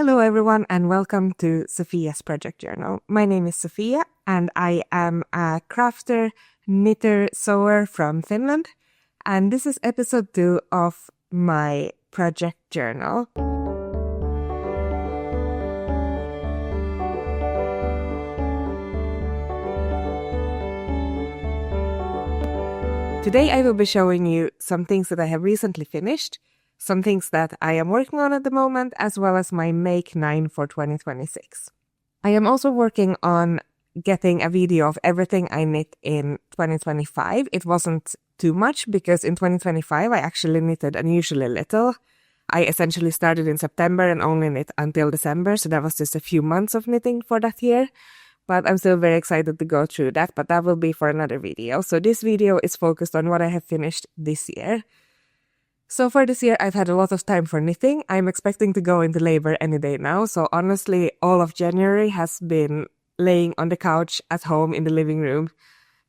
Hello everyone and welcome to Sofia's project journal. My name is Sofia and I am a crafter, knitter, sewer from Finland, and this is episode 2 of my project journal. Today I will be showing you some things that I have recently finished, some things that I am working on at the moment, as well as my Make 9 for 2026. I am also working on getting a video of everything I knit in 2025. It wasn't too much because in 2025 I actually knitted unusually little. I essentially started in September and only knit until December, so that was just a few months of knitting for that year. But I'm still very excited to go through that, but that will be for another video. So this video is focused on what I have finished this year. So for this year, I've had a lot of time for knitting. I'm expecting to go into labor any day now. So honestly, all of January has been laying on the couch at home in the living room.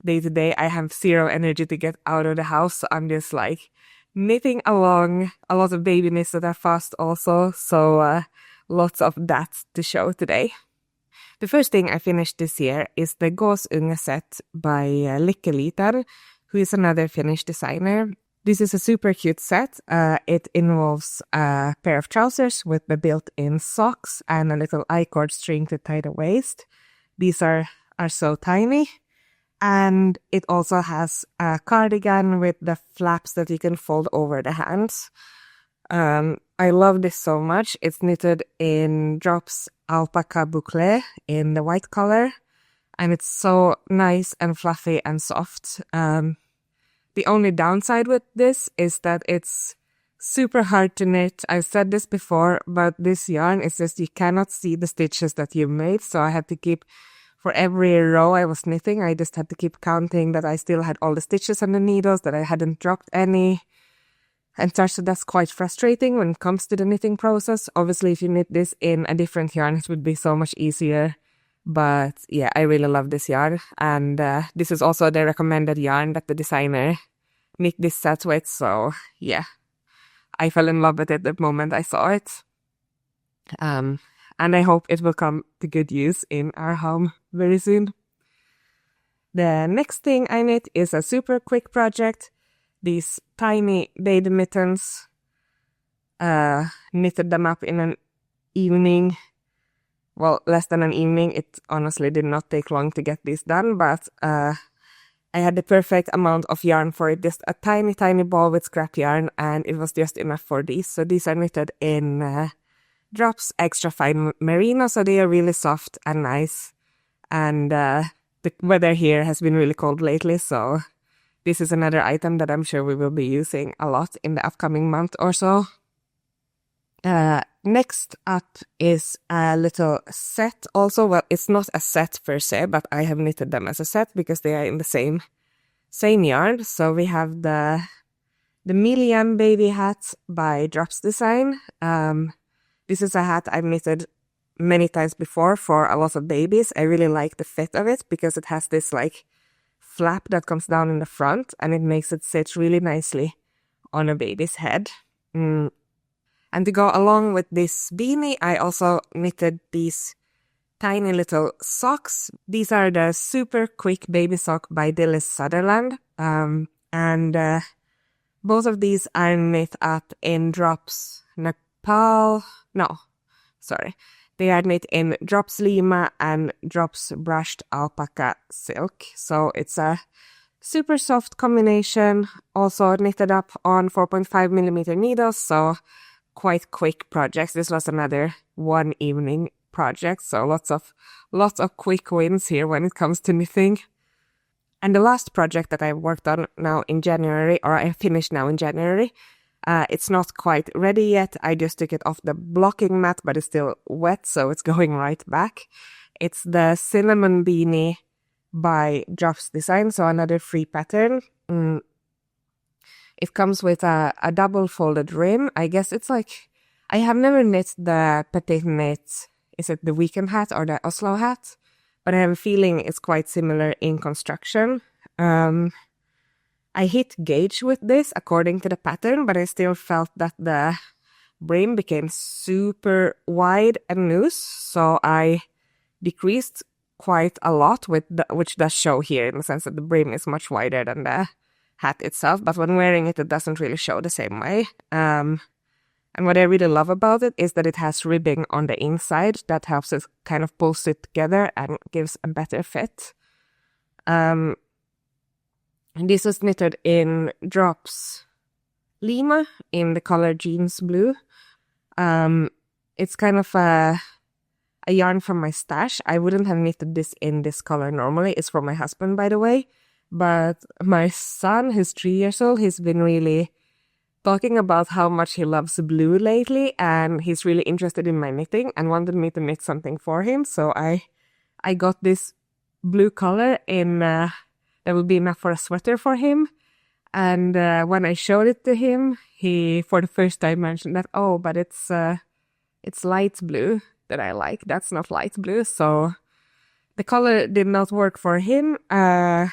Day to day, I have zero energy to get out of the house. So I'm just like knitting along, a lot of baby knits that are fast also. So lots of that to show today. The first thing I finished this year is the Gåsunge set by Lykkelitar, who is another Finnish designer. This is a super cute set. It involves a pair of trousers with the built-in socks and a little I-cord string to tie the waist. These are so tiny. And it also has a cardigan with the flaps that you can fold over the hands. I love this so much. It's knitted in Drops Alpaca Boucle in the white color. And it's so nice and fluffy and soft. The only downside with this is that it's super hard to knit. I've said this before, but this yarn is just you cannot see the stitches that you made. So I had to keep, for every row I was knitting, I just had to keep counting that I still had all the stitches on the needles, that I hadn't dropped any. And so that's quite frustrating when it comes to the knitting process. Obviously, if you knit this in a different yarn, it would be so much easier. But yeah, I really love this yarn. And this is also the recommended yarn that the designer knit this set with. So yeah, I fell in love with it the moment I saw it. And I hope it will come to good use in our home very soon. The next thing I knit is a super quick project. These tiny baby mittens. Knitted them up in an evening. Well, less than an evening. It honestly did not take long to get this done, but I had the perfect amount of yarn for it. Just a tiny, tiny ball with scrap yarn, and it was just enough for these. So these are knitted in Drops Extra Fine Merino, so they are really soft and nice. And the weather here has been really cold lately, so this is another item that I'm sure we will be using a lot in the upcoming month or so. Next up is a little set also. Well, it's not a set per se, but I have knitted them as a set because they are in the same yarn. So we have the Milliam baby hat by Drops Design. This is a hat I've knitted many times before for a lot of babies. I really like the fit of it because it has this like flap that comes down in the front and it makes it sit really nicely on a baby's head. And to go along with this beanie, I also knitted these tiny little socks. These are the super quick baby sock by Dilys Sutherland. And both of these are knit up in Drops Nepal. No, sorry. They are knit in Drops Lima and Drops Brushed Alpaca Silk. So it's a super soft combination. Also knitted up on 4.5mm needles. So quite quick projects. This was another one evening project, so lots of quick wins here when it comes to knitting. And the last project that I worked on now in January, or I finished now in January, it's not quite ready yet. I just took it off the blocking mat, but it's still wet, so it's going right back. It's the Cinnamon Beanie by Drops Design, so another free pattern. It comes with a double folded rim. I guess it's like, I have never knit the petit knit, is it the weekend hat or the Oslo hat? But I have a feeling it's quite similar in construction. I hit gauge with this according to the pattern, but I still felt that the brim became super wide and loose, so I decreased quite a lot, which does show here in the sense that the brim is much wider than the hat itself, but when wearing it, it doesn't really show the same way. And what I really love about it is that it has ribbing on the inside that helps it kind of pulls it together and gives a better fit. And this was knitted in Drops Lima in the color Jeans Blue. It's kind of a yarn from my stash. I wouldn't have knitted this in this color normally. It's from my husband, by the way. But my son, who's 3 years old, he's been really talking about how much he loves blue lately, and he's really interested in my knitting and wanted me to knit something for him. So I got this blue color in that would be enough for a sweater for him. And when I showed it to him, he for the first time mentioned that, oh, but it's light blue that I like. That's not light blue. So the color did not work for him, and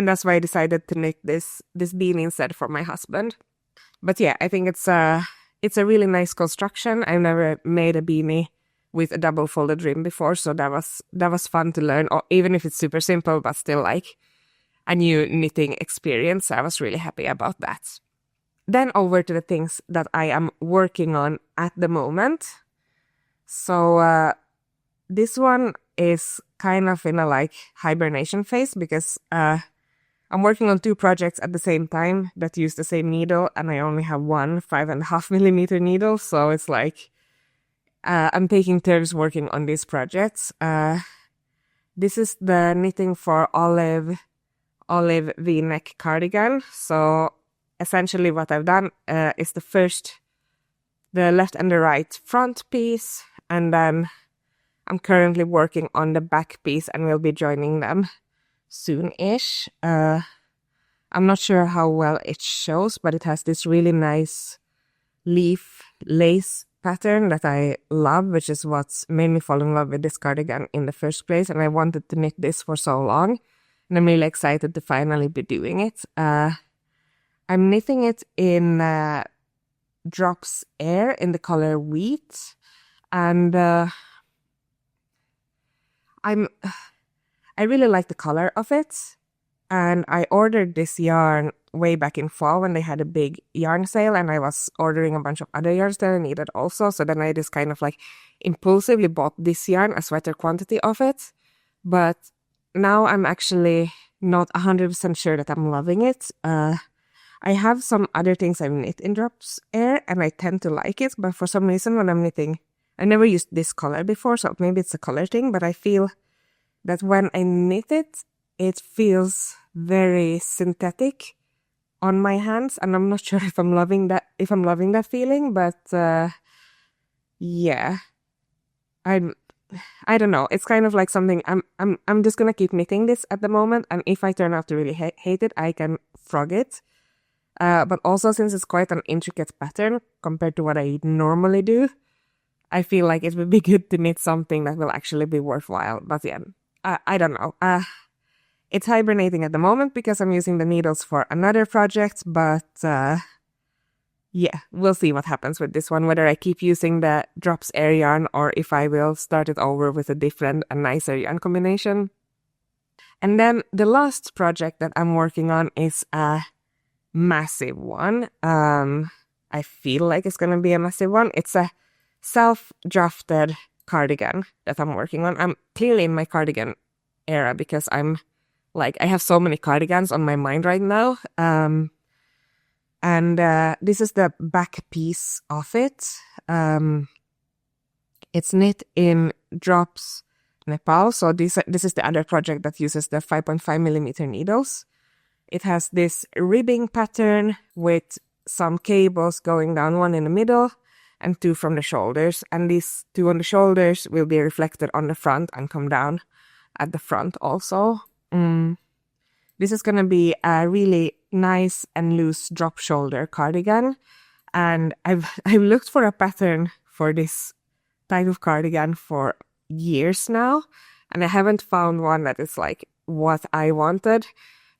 that's why I decided to knit this beanie instead for my husband. But yeah, I think it's a really nice construction. I've never made a beanie with a double folded rim before, so that was fun to learn. Or even if it's super simple, but still like a new knitting experience. I was really happy about that. Then over to the things that I am working on at the moment. So this one is kind of in a like hibernation phase because I'm working on 2 projects at the same time that use the same needle, and I only have one 5.5 millimeter needle, so it's like I'm taking turns working on these projects. This is the knitting for olive V-neck cardigan. So essentially what I've done is the left and the right front piece, and then I'm currently working on the back piece and we'll be joining them soon-ish. I'm not sure how well it shows, but it has this really nice leaf lace pattern that I love, which is what's made me fall in love with this cardigan in the first place, and I wanted to knit this for so long, and I'm really excited to finally be doing it. I'm knitting it in Drops Air in the color Wheat, and I really like the color of it, and I ordered this yarn way back in fall when they had a big yarn sale, and I was ordering a bunch of other yarns that I needed also, so then I just kind of like impulsively bought this yarn, a sweater quantity of it, but now I'm actually not 100% sure that I'm loving it. I have some other things I've knit in Drops Air, and I tend to like it, but for some reason when I'm knitting, I never used this color before, so maybe it's a color thing, but I feel that when I knit it, it feels very synthetic on my hands, and I'm not sure if I'm loving that feeling, but yeah, I don't know. It's kind of like something I'm just gonna keep knitting this at the moment, and if I turn out to really hate it, I can frog it. But also since it's quite an intricate pattern compared to what I normally do, I feel like it would be good to knit something that will actually be worthwhile. But yeah, I don't know. It's hibernating at the moment because I'm using the needles for another project, but yeah, we'll see what happens with this one, whether I keep using the Drops Air yarn or if I will start it over with a different and nicer yarn combination. And then the last project that I'm working on is a massive one. I feel like it's gonna be a massive one. It's a self-drafted cardigan that I'm working on. I'm clearly in my cardigan era because I have so many cardigans on my mind right now. And this is the back piece of it. It's knit in Drops Nepal. So this is the other project that uses the 5.5 millimeter needles. It has this ribbing pattern with some cables going down, one in the middle and 2 from the shoulders. And these 2 on the shoulders will be reflected on the front and come down at the front also. This is going to be a really nice and loose drop shoulder cardigan. And I've looked for a pattern for this type of cardigan for years now, and I haven't found one that is like what I wanted.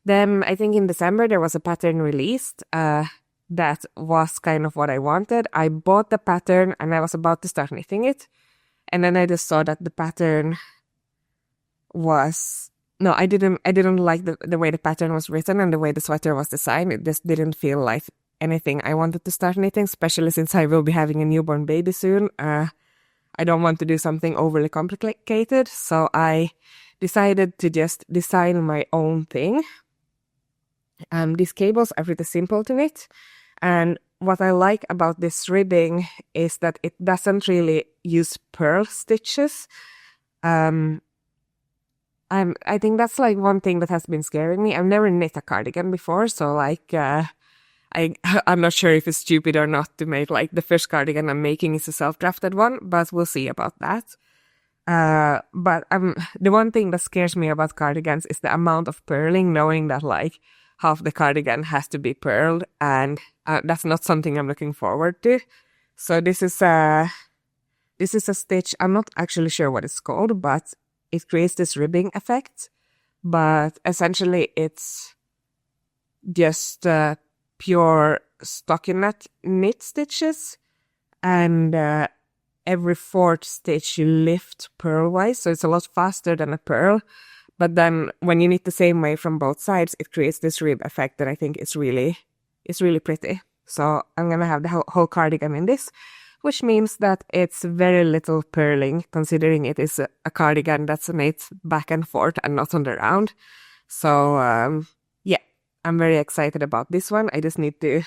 Then I think in December there was a pattern released, that was kind of what I wanted. I bought the pattern and I was about to start knitting it. And then I just saw that the pattern was, no, I didn't like the way the pattern was written and the way the sweater was designed. It just didn't feel like anything I wanted to start knitting, especially since I will be having a newborn baby soon. I don't want to do something overly complicated, so I decided to just design my own thing. These cables are pretty simple to knit, and what I like about this ribbing is that it doesn't really use purl stitches. I think that's like one thing that has been scaring me. I've never knit a cardigan before, so like I'm not sure if it's stupid or not to make like the first cardigan I'm making is a self-drafted one, but we'll see about that. But the one thing that scares me about cardigans is the amount of purling, knowing that like half the cardigan has to be purled, and that's not something I'm looking forward to. So this is a stitch. I'm not actually sure what it's called, but it creates this ribbing effect. But essentially, it's just pure stockinette knit stitches, and every fourth stitch you lift purl-wise, so it's a lot faster than a purl. But then when you knit the same way from both sides, it creates this rib effect that I think is really pretty. So I'm gonna have the whole cardigan in this, which means that it's very little purling, considering it is a cardigan that's knit back and forth and not on the round. So yeah, I'm very excited about this one. I just need to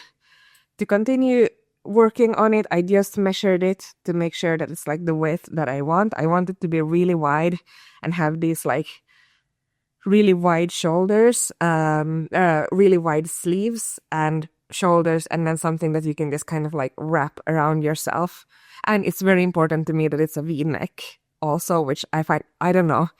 continue working on it. I just measured it to make sure that it's like the width that I want. I want it to be really wide and have these like really wide shoulders, really wide sleeves and shoulders, and then something that you can just kind of like wrap around yourself. And it's very important to me that it's a V-neck also, which I find, I don't know,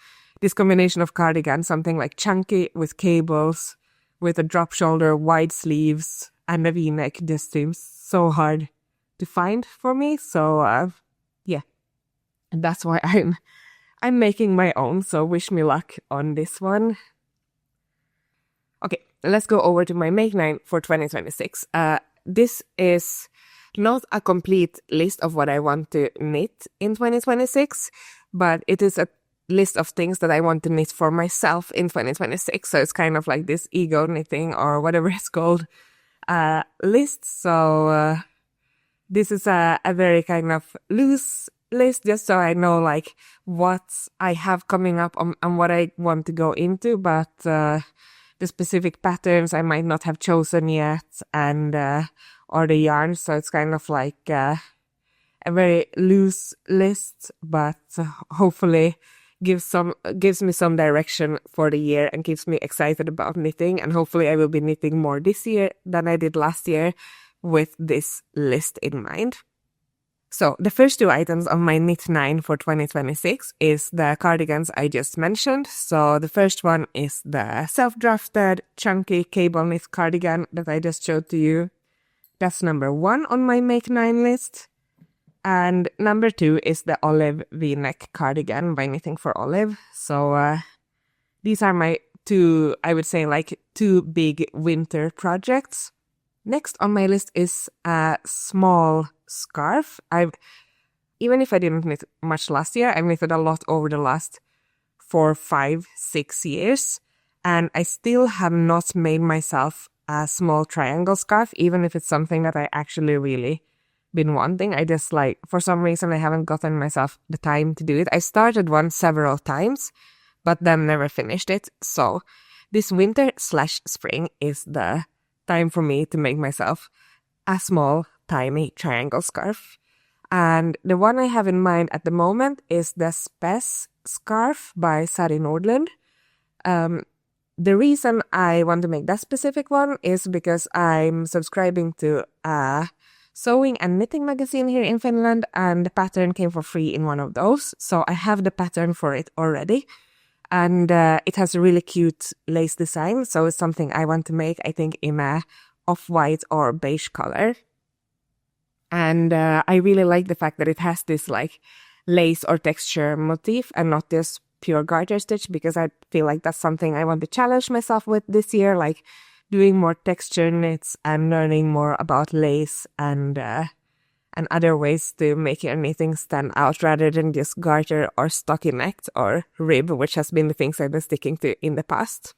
this combination of cardigan, something like chunky with cables, with a drop shoulder, wide sleeves, and a V-neck just seems so hard to find for me. So yeah, and that's why I'm making my own, so wish me luck on this one. Okay, let's go over to my Make 9 for 2026. This is not a complete list of what I want to knit in 2026, but it is a list of things that I want to knit for myself in 2026. So it's kind of like this ego knitting or whatever it's called list. So this is a very kind of loose list, just so I know like what I have coming up and what I want to go into, but the specific patterns I might not have chosen yet, and or the yarn, so it's kind of like a very loose list, but hopefully gives me some direction for the year and keeps me excited about knitting, and hopefully I will be knitting more this year than I did last year with this list in mind. So the first two items on my Knit 9 for 2026 is the cardigans I just mentioned. So the first one is the self-drafted chunky cable knit cardigan that I just showed to you. That's number 1 on my Make 9 list. And number 2 is the olive V-neck cardigan by Knitting for Olive. So these are my two, I would say like 2 big winter projects. Next on my list is a small scarf. Even if I didn't knit much last year, I've knitted a lot over the last 4, 5, 6 years, and I still have not made myself a small triangle scarf, even if it's something that I actually really been wanting. I just like, for some reason, I haven't gotten myself the time to do it. I started one several times, but then never finished it. So this winter/spring is the time for me to make myself a small, tiny triangle scarf. And the one I have in mind at the moment is the Spes scarf by Sari Nordlund. The reason I want to make that specific one is because I'm subscribing to a sewing and knitting magazine here in Finland, and the pattern came for free in one of those. So I have the pattern for it already. And it has a really cute lace design, so it's something I want to make, I think, in a off-white or beige color. And I really like the fact that it has this like lace or texture motif and not this pure garter stitch, because I feel like that's something I want to challenge myself with this year, like doing more texture knits and learning more about lace and other ways to make your knitting stand out rather than just garter or stockinette or rib, which has been the things I've been sticking to in the past.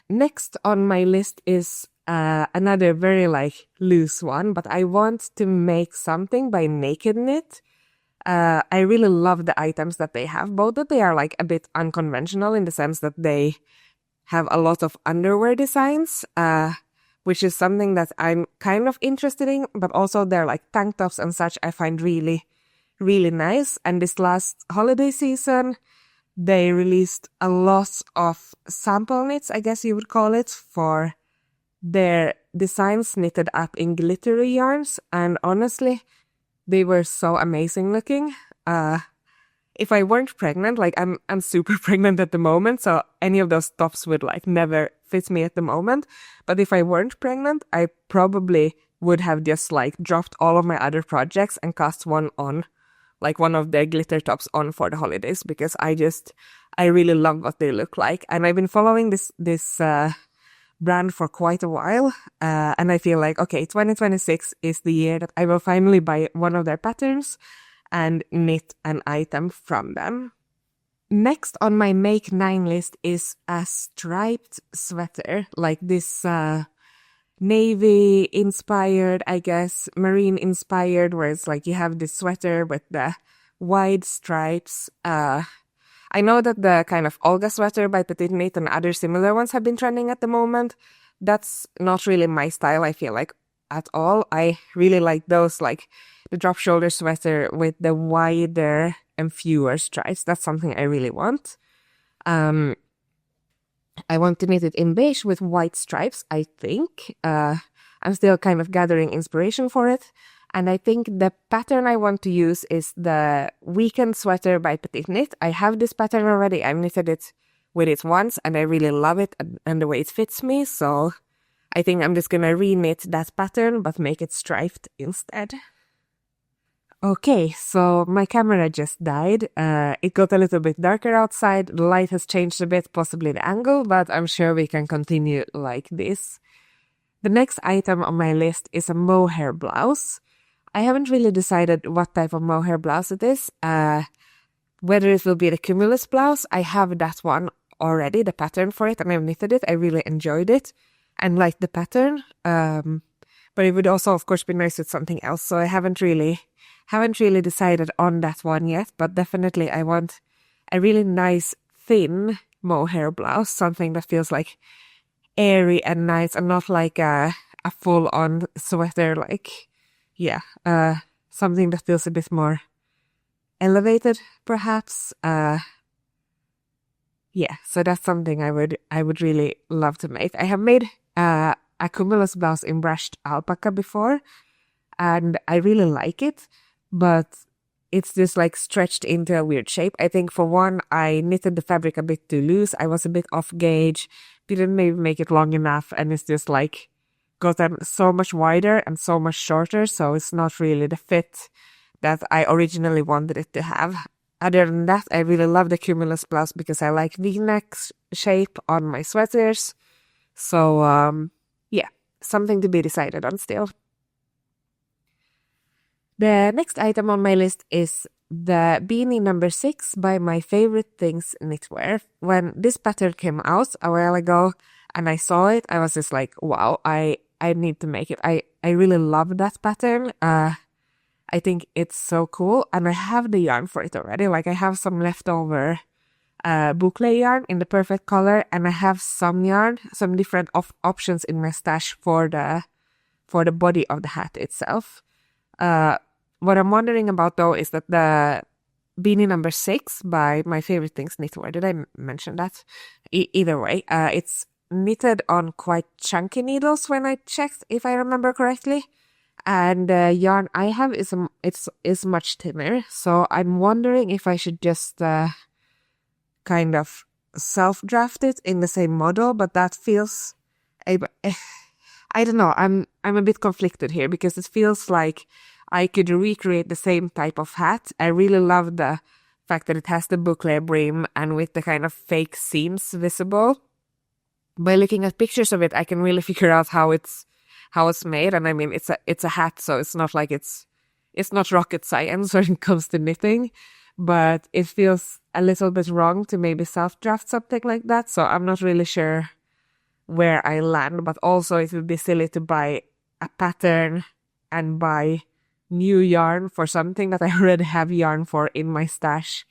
Next on my list is another very loose one, but I want to make something by Naked Knit. I really love the items that they have, both that they are a bit unconventional in the sense that they have a lot of underwear designs, which is something that I'm kind of interested in, but also their tank tops and such I find really, really nice. And this last holiday season, they released a lot of sample knits, I guess you would call it, for their designs knitted up in glittery yarns. And honestly, they were so amazing looking. If I weren't pregnant, I'm super pregnant at the moment, so any of those tops would never fit me at the moment. But if I weren't pregnant, I probably would have just dropped all of my other projects and cast one on, one of their glitter tops on for the holidays, because I really love what they look like. And I've been following this brand for quite a while, and I feel okay, 2026 is the year that I will finally buy one of their patterns and knit an item from them. Next on my Make 9 list is a striped sweater, this navy inspired, I guess, marine inspired, where it's you have this sweater with the wide stripes. I know that the kind of Olga sweater by Petite Knit and other similar ones have been trending at the moment. That's not really my style, I feel at all. I really like those, the drop shoulder sweater with the wider and fewer stripes. That's something I really want. I want to knit it in beige with white stripes, I think. I'm still kind of gathering inspiration for it. And I think the pattern I want to use is the Weekend sweater by Petite Knit. I have this pattern already. I've knitted it with it once and I really love it and the way it fits me. So I think I'm just gonna re-knit that pattern but make it striped instead. Okay, so my camera just died. It got a little bit darker outside. The light has changed a bit, possibly the angle, but I'm sure we can continue like this. The next item on my list is a mohair blouse. I haven't really decided what type of mohair blouse it is. Whether it will be the Cumulus blouse. I have that one already, the pattern for it, and I've knitted it. I really enjoyed it and liked the pattern. But it would also, of course, be nice with something else. So I haven't really decided on that one yet, but definitely I want a really nice thin mohair blouse, something that feels airy and nice and not a full-on sweater, something that feels a bit more elevated, perhaps. So that's something I would really love to make. I have made a Cumulus blouse in brushed alpaca before, and I really like it, but it's just stretched into a weird shape. I think for one, I knitted the fabric a bit too loose. I was a bit off gauge, didn't maybe make it long enough, and it's just gotten so much wider and so much shorter, so it's not really the fit that I originally wanted it to have. Other than that, I really love the Cumulus blouse because I like V-neck shape on my sweaters. So, something to be decided on still. The next item on my list is the beanie number 6 by My Favorite Things Knitwear. When this pattern came out a while ago and I saw it, I was just wow, I need to make it. I really love that pattern. I think it's so cool, and I have the yarn for it already. I have some leftover boucle yarn in the perfect color, and I have some yarn, some different options in my stash for the body of the hat itself. What I'm wondering about though is that the beanie number 6 by My Favorite Things Knitwear, did I mention that? Either way, it's knitted on quite chunky needles when I checked, if I remember correctly. And the yarn I have is much thinner, so I'm wondering if I should just kind of self-draft it in the same model, but that feels... I don't know, I'm a bit conflicted here because it feels like I could recreate the same type of hat. I really love the fact that it has the boucle brim and with the kind of fake seams visible. by looking at pictures of it, I can really figure out how it's made. And I mean, it's a hat, so it's not like it's not rocket science when it comes to knitting, but it feels a little bit wrong to maybe self-draft something like that. So I'm not really sure where I land, but also it would be silly to buy a pattern and buy new yarn for something that I already have yarn for in my stash.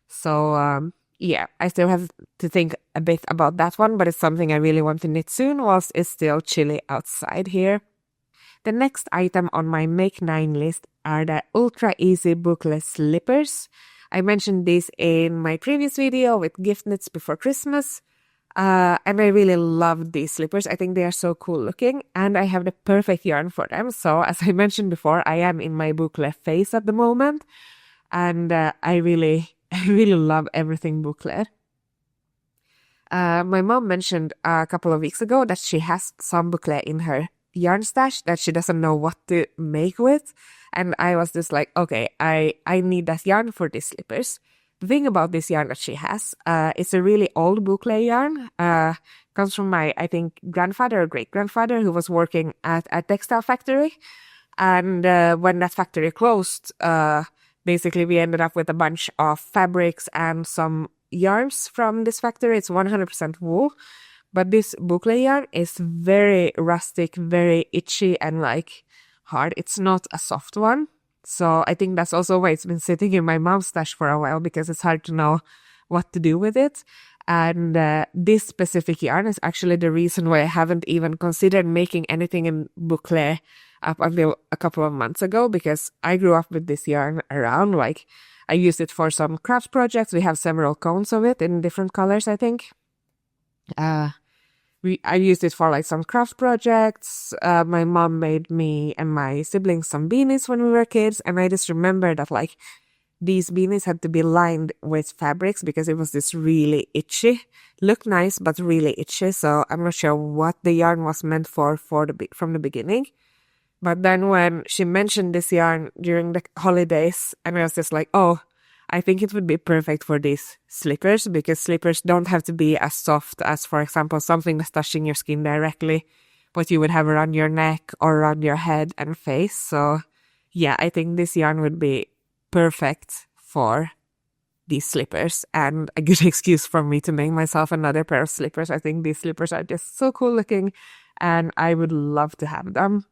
So yeah, I still have to think a bit about that one, but it's something I really want to knit soon whilst it's still chilly outside here. The next item on my Make 9 list are the ultra easy bookless slippers. I mentioned these in my previous video with gift knits before Christmas. And I really love these slippers. I think they are so cool looking, and I have the perfect yarn for them. So as I mentioned before, I am in my booklet phase at the moment, and I really love everything booklet. My mom mentioned a couple of weeks ago that she has some booklet in her yarn stash that she doesn't know what to make with, and I was just like, okay, I need that yarn for these slippers. The thing about this yarn that she has, it's a really old boucle yarn. Comes from my, I think, grandfather or great-grandfather who was working at a textile factory. And when that factory closed, basically we ended up with a bunch of fabrics and some yarns from this factory. It's 100% wool. But this boucle yarn is very rustic, very itchy and like hard. It's not a soft one. So I think that's also why it's been sitting in my mom's stash for a while, because it's hard to know what to do with it. And this specific yarn is actually the reason why I haven't even considered making anything in boucle up until a couple of months ago, because I grew up with this yarn around. Like, I used it for some craft projects. We have several cones of it in different colors, I think. I used it for like some craft projects. My mom made me and my siblings some beanies when we were kids, and I just remember that like these beanies had to be lined with fabrics because it was this really itchy. Looked nice, but really itchy. So I'm not sure what the yarn was meant for from the beginning. But then when she mentioned this yarn during the holidays, and I was just like, oh, I think it would be perfect for these slippers, because slippers don't have to be as soft as, for example, something that's touching your skin directly, what you would have around your neck or around your head and face. So yeah, I think this yarn would be perfect for these slippers, and a good excuse for me to make myself another pair of slippers. I think these slippers are just so cool looking, and I would love to have them.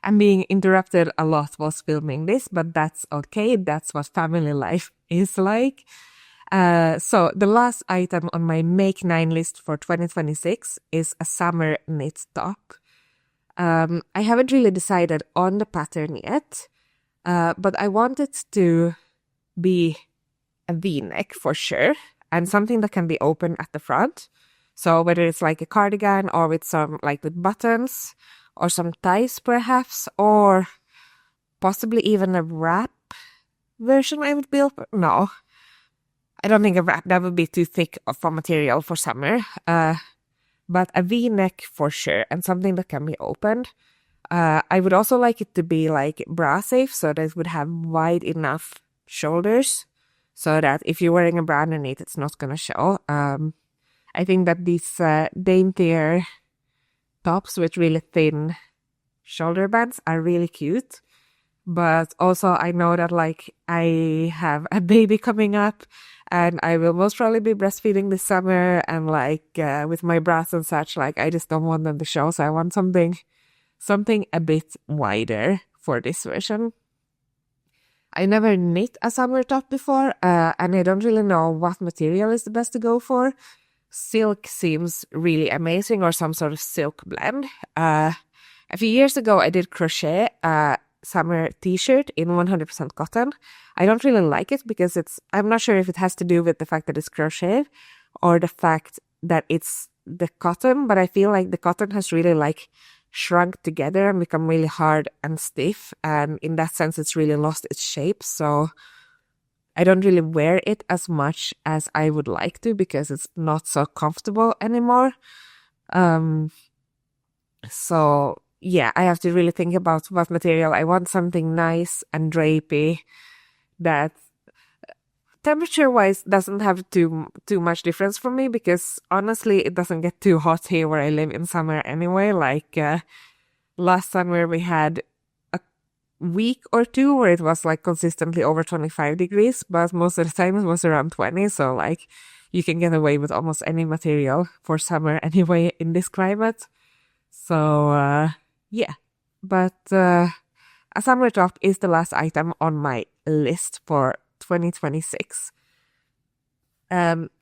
I'm being interrupted a lot whilst filming this, but that's okay. That's what family life is like. So the last item on my Make 9 list for 2026 is a summer knit top. I haven't really decided on the pattern yet, but I want it to be a V-neck for sure, and something that can be open at the front. So whether it's like a cardigan or with some like with buttons, or some ties perhaps, or possibly even a wrap version I would build. No, I don't think a wrap, that would be too thick of a material for summer. But a V-neck for sure, and something that can be opened. I would also like it to be like bra safe, so that it would have wide enough shoulders, so that if you're wearing a bra underneath, it's not gonna show. I think that these daintier tops with really thin shoulder bands are really cute, but also I know that like I have a baby coming up, and I will most probably be breastfeeding this summer, and like with my bras and such, like I just don't want them to show, so I want something a bit wider for this version. I never knit a summer top before, and I don't really know what material is the best to go for. Silk seems really amazing, or some sort of silk blend. A few years ago, I did crochet a summer t-shirt in 100% cotton. I don't really like it because I'm not sure if it has to do with the fact that it's crochet or the fact that it's the cotton, but I feel like the cotton has really like shrunk together and become really hard and stiff. And in that sense, it's really lost its shape. So I don't really wear it as much as I would like to because it's not so comfortable anymore. So yeah, I have to really think about what material. I want something nice and drapey that temperature-wise doesn't have too much difference for me, because honestly it doesn't get too hot here where I live in summer anyway. Like last summer we had a week or two where it was like consistently over 25 degrees, but most of the time it was around 20. So like you can get away with almost any material for summer anyway in this climate. So yeah, but a summer top is the last item on my list for 2026.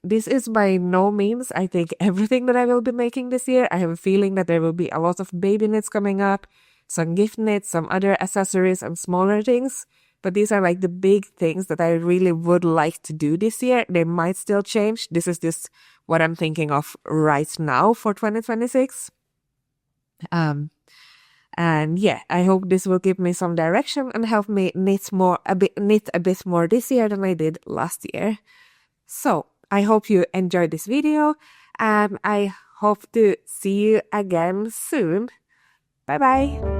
This is by no means, I think, everything that I will be making this year. I have a feeling that there will be a lot of baby knits coming up, some gift knits, some other accessories and smaller things. But these are like the big things that I really would like to do this year. They might still change. This is just what I'm thinking of right now for 2026. And yeah, I hope this will give me some direction and help me knit a bit more this year than I did last year. So I hope you enjoyed this video, and I hope to see you again soon. Bye bye.